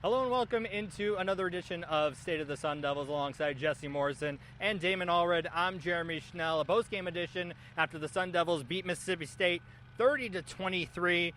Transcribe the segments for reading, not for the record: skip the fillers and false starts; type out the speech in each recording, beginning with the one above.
Hello and welcome into another edition of State of the Sun Devils alongside Jesse Morrison and Damon Allred. I'm Jeremy Schnell, a post-game edition after the Sun Devils beat Mississippi State 30-23.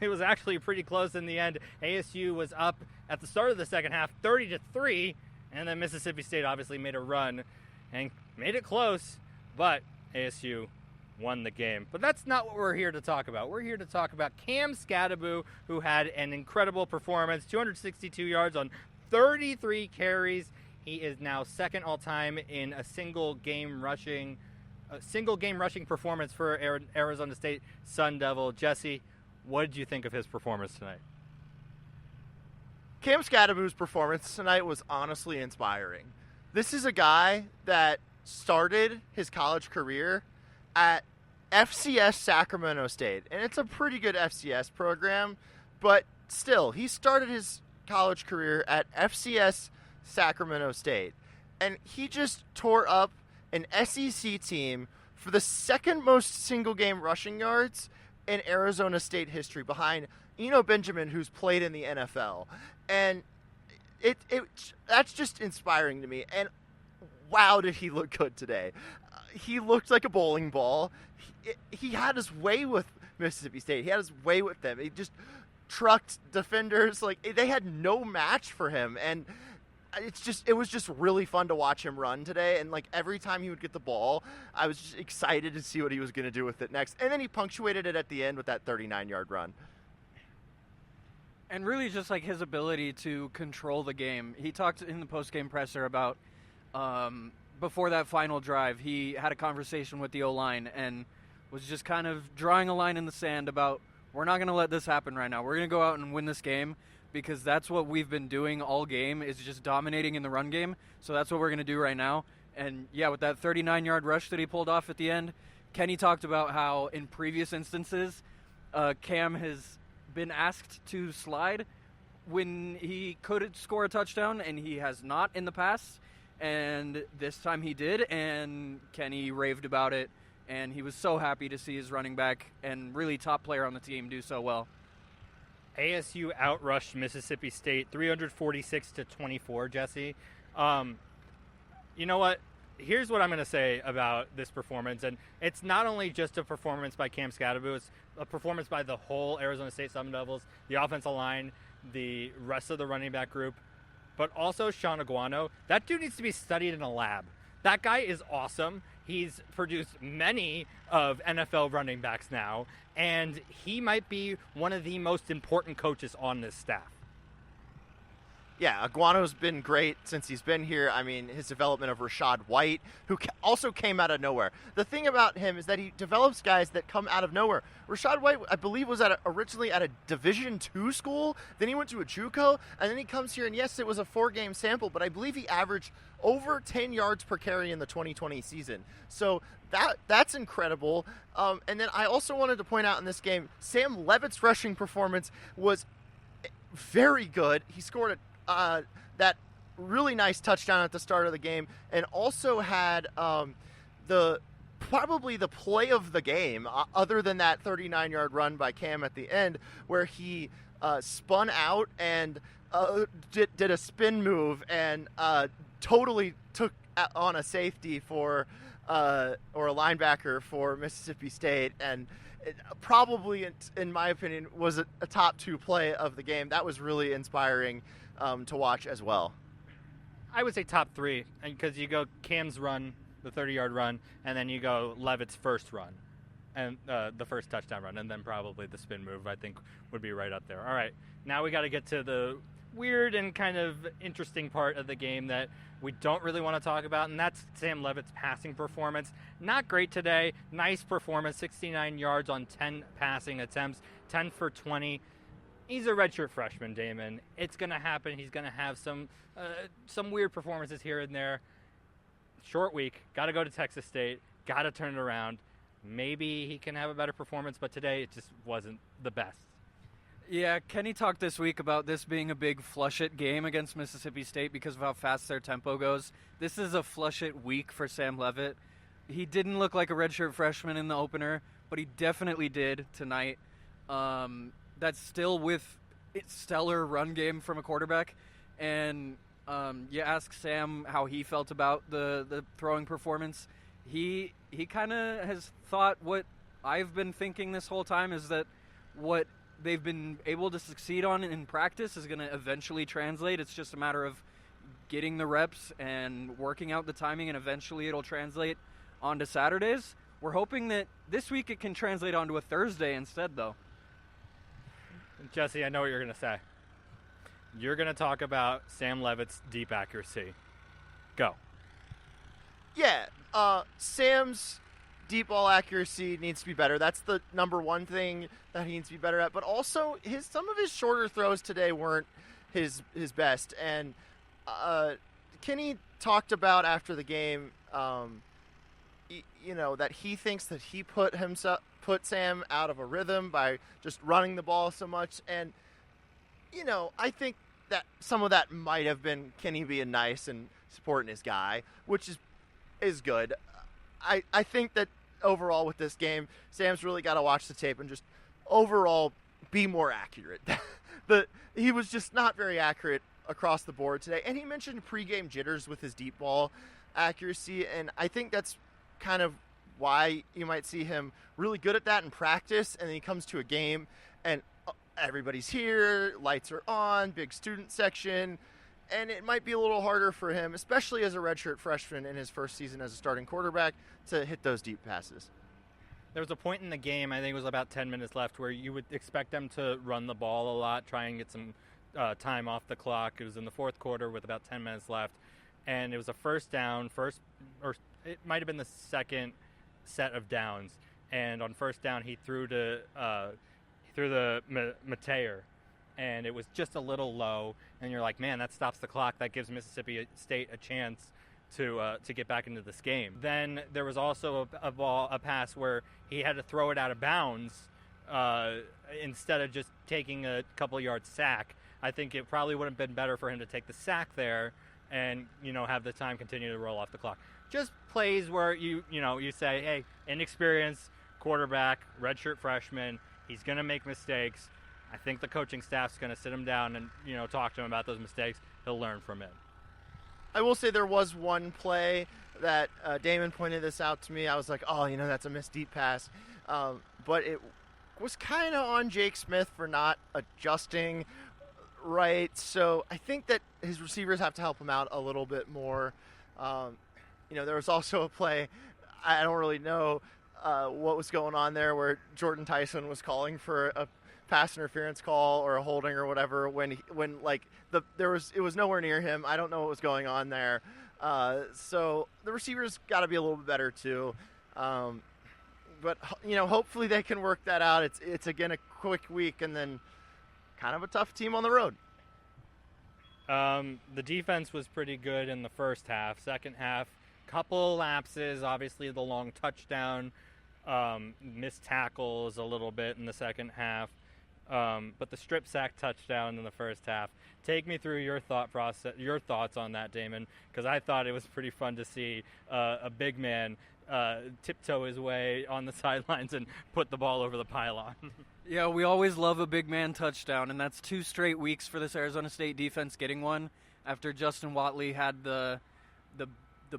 It was actually pretty close in the end. ASU was up at the start of the second half 30-3, and then Mississippi State obviously made a run and made it close, but ASU won the game. But that's not what we're here to talk about. We're here to talk about Cam Skattebo, who had an incredible performance, 262 yards on 33 carries. He is now second all-time in a single game rushing performance for Arizona State Sun Devil. Jesse, what did you think of his performance tonight? Cam Skattebo's performance tonight was honestly inspiring. This is a guy that started his college career at FCS Sacramento State, and it's a pretty good FCS program, but still, he started his college career at FCS Sacramento State, and he just tore up an SEC team for the second most single-game rushing yards in Arizona State history, behind Eno Benjamin, who's played in the NFL, and that's just inspiring to me, and wow, did he look good today. He looked like a bowling ball. He had his way with Mississippi State. He had his way with them. He just trucked defenders. Like, they had no match for him. And it was just really fun to watch him run today. And, like, every time he would get the ball, I was just excited to see what he was going to do with it next. And then he punctuated it at the end with that 39-yard run. And really just, like, his ability to control the game. He talked in the post-game presser about before that final drive, he had a conversation with the O-line and was just kind of drawing a line in the sand about, we're not going to let this happen right now. We're going to go out and win this game because that's what we've been doing all game, is just dominating in the run game. So that's what we're going to do right now. And, yeah, with that 39-yard rush that he pulled off at the end, Kenny talked about how in previous instances, Cam has been asked to slide when he could score a touchdown, and he has not in the past. And this time he did, and Kenny raved about it, and he was so happy to see his running back and really top player on the team do so well. ASU outrushed Mississippi State 346-24, Jesse. You know what? Here's what I'm going to say about this performance, and it's not only just a performance by Cam Skattebo, it's a performance by the whole Arizona State Sun Devils, the offensive line, the rest of the running back group, but also Sean Aguano. That dude needs to be studied in a lab. That guy is awesome. He's produced many of NFL running backs now, and he might be one of the most important coaches on this staff. Yeah, Aguano's been great since he's been here. I mean, his development of Rashad White, who also came out of nowhere. The thing about him is that he develops guys that come out of nowhere. Rashad White, I believe, was originally at a Division II school. Then he went to a JUCO, and then he comes here, and yes, it was a 4-game sample, but I believe he averaged over 10 yards per carry in the 2020 season. So that's incredible. And then I also wanted to point out in this game, Sam Leavitt's rushing performance was very good. He scored that really nice touchdown at the start of the game, and also had probably the play of the game, other than that 39-yard run by Cam at the end, where he spun out and did a spin move and totally took on a safety for or a linebacker for Mississippi State, and it probably, in my opinion, was a top 2 play of the game. That was really inspiring to watch as well. I would say top 3, because you go Cam's run, the 30-yard run, and then you go Leavitt's first run, and the first touchdown run, and then probably the spin move, I think, would be right up there. All right, now we got to get to the weird and kind of interesting part of the game that we don't really want to talk about, and that's Sam Leavitt's passing performance. Not great today. Nice performance, 69 yards on 10 passing attempts, 10 for 20. He's a redshirt freshman, Damon. It's going to happen. He's going to have some weird performances here and there. Short week. Got to go to Texas State. Got to turn it around. Maybe he can have a better performance, but today it just wasn't the best. Yeah, Kenny talked this week about this being a big flush-it game against Mississippi State because of how fast their tempo goes. This is a flush-it week for Sam Leavitt. He didn't look like a redshirt freshman in the opener, but he definitely did tonight. That's still with stellar run game from a quarterback. And you ask Sam how he felt about the throwing performance. He kind of has thought what I've been thinking this whole time, is that what they've been able to succeed on in practice is going to eventually translate. It's just a matter of getting the reps and working out the timing, and eventually it'll translate onto Saturdays. We're hoping that this week it can translate onto a Thursday instead, though. Jesse, I know what you're going to say. You're going to talk about Sam Leavitt's deep accuracy. Go. Yeah, Sam's deep ball accuracy needs to be better. That's the number one thing that he needs to be better at. But also, some of his shorter throws today weren't his best. And Kenny talked about after the game, that he thinks that he put Sam out of a rhythm by just running the ball so much. And I think that some of that might have been Kenny being nice and supporting his guy, which is good. I think that overall with this game, Sam's really got to watch the tape and just overall be more accurate. He was just not very accurate across the board today. And he mentioned pregame jitters with his deep ball accuracy, and I think that's kind of why you might see him really good at that in practice, and then he comes to a game and everybody's here, lights are on, big student section, and it might be a little harder for him, especially as a redshirt freshman in his first season as a starting quarterback, to hit those deep passes. There was a point in the game, I think it was about 10 minutes left, where you would expect them to run the ball a lot, try and get some time off the clock. It was in the fourth quarter with about 10 minutes left, and it was a first down, or it might have been the second set of downs, and on first down he threw the Mateer, and it was just a little low, and you're like, man, that stops the clock. That gives Mississippi State a chance to get back into this game. Then there was also a pass where he had to throw it out of bounds instead of just taking a couple yard sack. I think it probably would have been better for him to take the sack there and have the time continue to roll off the clock. Just plays where you say, hey, inexperienced quarterback, redshirt freshman, he's going to make mistakes. I think the coaching staff's going to sit him down and talk to him about those mistakes. He'll learn from it. I will say there was one play that Damon pointed this out to me. I was like, that's a missed deep pass. But it was kind of on Jake Smith for not adjusting right. So I think that his receivers have to help him out a little bit more. There was also a play, I don't really know what was going on there, where Jordan Tyson was calling for a pass interference call or a holding or whatever when it was nowhere near him. I don't know what was going on there. So the receivers got to be a little bit better too. But hopefully they can work that out. It's again a quick week and then kind of a tough team on the road. The defense was pretty good in the first half. Second half, couple lapses, obviously the long touchdown, missed tackles a little bit in the second half. But the strip sack touchdown in the first half. Take me through your thoughts on that, Damon, because I thought it was pretty fun to see a big man tiptoe his way on the sidelines and put the ball over the pylon. Yeah, we always love a big man touchdown, and that's 2 straight weeks for this Arizona State defense getting one after Justin Watley had the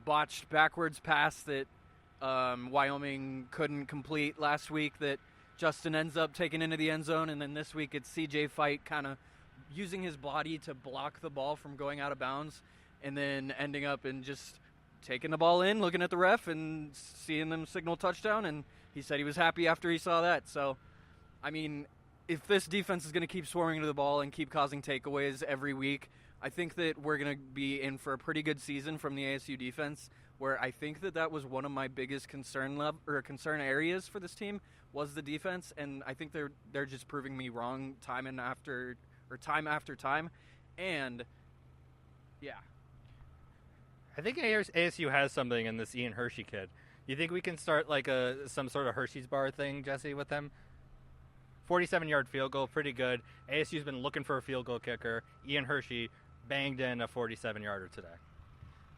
botched backwards pass that Wyoming couldn't complete last week that Justin ends up taking into the end zone, and then this week it's CJ Fight kind of using his body to block the ball from going out of bounds and then ending up and just taking the ball in, looking at the ref and seeing them signal touchdown, and he said he was happy after he saw that. So, I mean, if this defense is going to keep swarming to the ball and keep causing takeaways every week, I think that we're going to be in for a pretty good season from the ASU defense, where I think that was one of my biggest concern areas for this team was the defense, and I think they're just proving me wrong time after time. And yeah, I think ASU has something in this Ian Hershey kid. You think we can start like some sort of Hershey's bar thing, Jesse, with them? 47-yard field goal, pretty good. ASU's been looking for a field goal kicker. Ian Hershey banged in a 47-yarder today.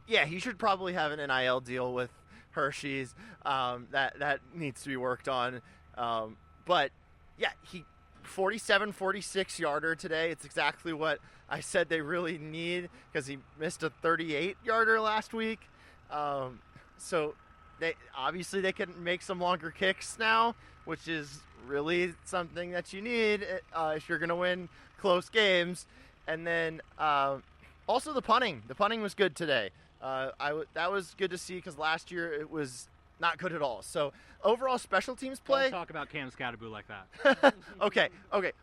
Yeah, he should probably have an NIL deal with Hershey's. That needs to be worked on. But yeah, he 46 yarder today. It's exactly what I said they really need because he missed a 38 yarder last week. So they can make some longer kicks now, which is really something that you need if you're going to win close games. And then also the punting. The punting was good today. That was good to see because last year it was not good at all. So overall special teams play. Don't talk about Cam Skattebo like that. Okay.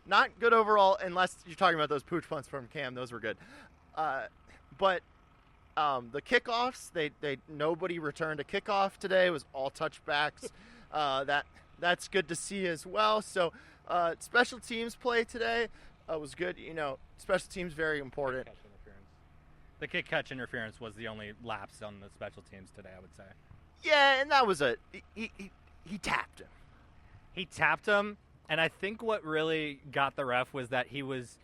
Not good overall unless you're talking about those pooch punts from Cam. Those were good. But the kickoffs, nobody returned a kickoff today. It was all touchbacks. That's good to see as well. So special teams play today was good. Special teams very important. The kick catch interference was the only lapse on the special teams today, I would say. Yeah, and that was he tapped him. He tapped him, and I think what really got the ref was that he was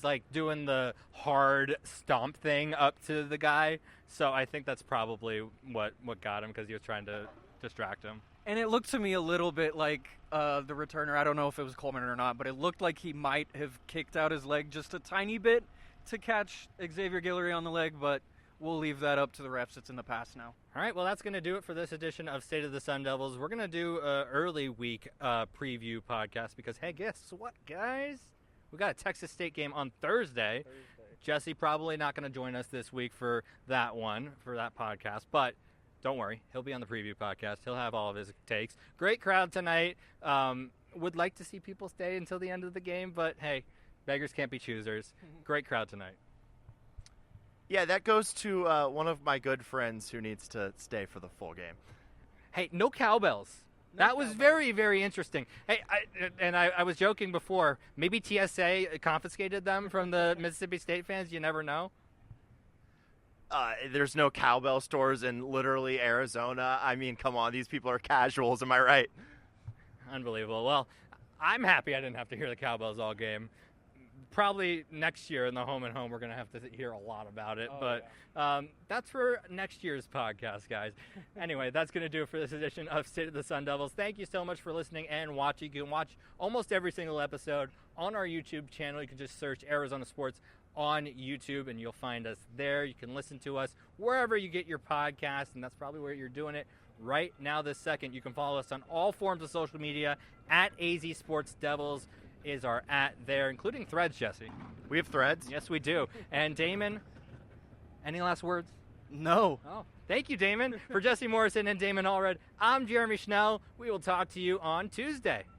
like doing the hard stomp thing up to the guy. So I think that's probably what got him because he was trying to distract him. And it looked to me a little bit like the returner, I don't know if it was Coleman or not, but it looked like he might have kicked out his leg just a tiny bit to catch Xavier Guillory on the leg, but we'll leave that up to the refs. It's in the past now. All right, well, that's going to do it for this edition of State of the Sun Devils. We're going to do an early week preview podcast because, hey, guess what, guys? We got a Texas State game on Thursday. Jesse probably not going to join us this week for that podcast, but don't worry. He'll be on the preview podcast. He'll have all of his takes. Great crowd tonight. Would like to see people stay until the end of the game, but, hey, beggars can't be choosers. Great crowd tonight. Yeah, that goes to one of my good friends who needs to stay for the full game. Hey, no cowbells. That was very, very interesting. Hey, I was joking before. Maybe TSA confiscated them from the Mississippi State fans. You never know. There's no cowbell stores in literally Arizona. I mean, come on. These people are casuals. Am I right? Unbelievable. Well, I'm happy I didn't have to hear the cowbells all game. Probably next year in the home and home, we're going to have to hear a lot about it. That's for next year's podcast, guys. Anyway, that's going to do it for this edition of State of the Sun Devils. Thank you so much for listening and watching. You can watch almost every single episode on our YouTube channel. You can just search Arizona Sports on YouTube, and you'll find us there. You can listen to us wherever you get your podcast, and that's probably where you're doing it right now this second. You can follow us on all forms of social media at AZ Sports Devils. Is our at there, including Threads, Jesse. We have Threads? Yes, we do. And Damon, any last words? No. Oh, thank you, Damon. For Jesse Morrison and Damon Allred, I'm Jeremy Schnell. We will talk to you on Tuesday.